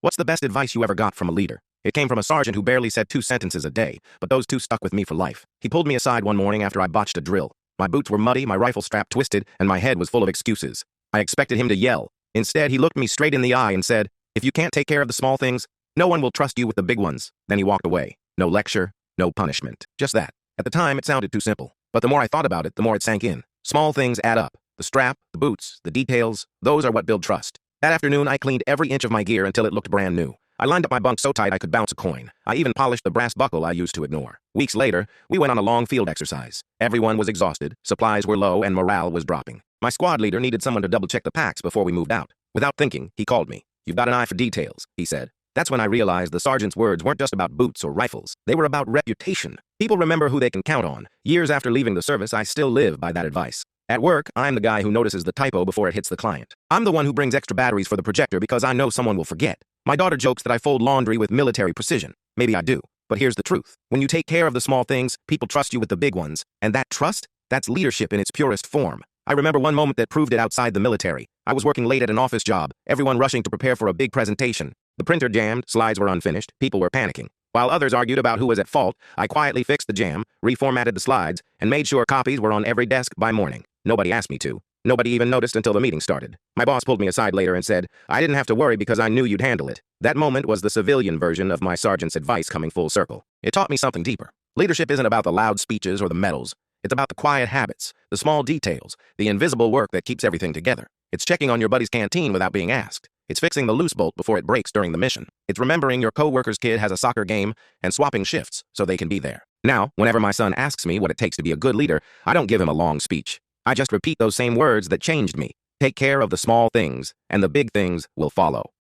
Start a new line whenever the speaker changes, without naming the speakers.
What's the best advice you ever got from a leader? It came from a sergeant who barely said 2 sentences a day, but those two stuck with me for life. He pulled me aside one morning after I botched a drill. My boots were muddy, my rifle strap twisted, and my head was full of excuses. I expected him to yell. Instead, he looked me straight in the eye and said, "If you can't take care of the small things, no one will trust you with the big ones." Then he walked away. No lecture, no punishment. Just that. At the time, it sounded too simple. But the more I thought about it, the more it sank in. Small things add up. The strap, the boots, the details, those are what build trust. That afternoon, I cleaned every inch of my gear until it looked brand new. I lined up my bunk so tight I could bounce a coin. I even polished the brass buckle I used to ignore. Weeks later, we went on a long field exercise. Everyone was exhausted, supplies were low, and morale was dropping. My squad leader needed someone to double-check the packs before we moved out. Without thinking, he called me. "You've got an eye for details," he said. That's when I realized the sergeant's words weren't just about boots or rifles. They were about reputation. People remember who they can count on. Years after leaving the service, I still live by that advice. At work, I'm the guy who notices the typo before it hits the client. I'm the one who brings extra batteries for the projector because I know someone will forget. My daughter jokes that I fold laundry with military precision. Maybe I do. But here's the truth. When you take care of the small things, people trust you with the big ones. And that trust? That's leadership in its purest form. I remember one moment that proved it outside the military. I was working late at an office job, everyone rushing to prepare for a big presentation. The printer jammed, slides were unfinished, people were panicking. While others argued about who was at fault, I quietly fixed the jam, reformatted the slides, and made sure copies were on every desk by morning. Nobody asked me to. Nobody even noticed until the meeting started. My boss pulled me aside later and said, "I didn't have to worry because I knew you'd handle it." That moment was the civilian version of my sergeant's advice coming full circle. It taught me something deeper. Leadership isn't about the loud speeches or the medals. It's about the quiet habits, the small details, the invisible work that keeps everything together. It's checking on your buddy's canteen without being asked. It's fixing the loose bolt before it breaks during the mission. It's remembering your coworker's kid has a soccer game and swapping shifts so they can be there. Now, whenever my son asks me what it takes to be a good leader, I don't give him a long speech. I just repeat those same words that changed me. Take care of the small things, and the big things will follow.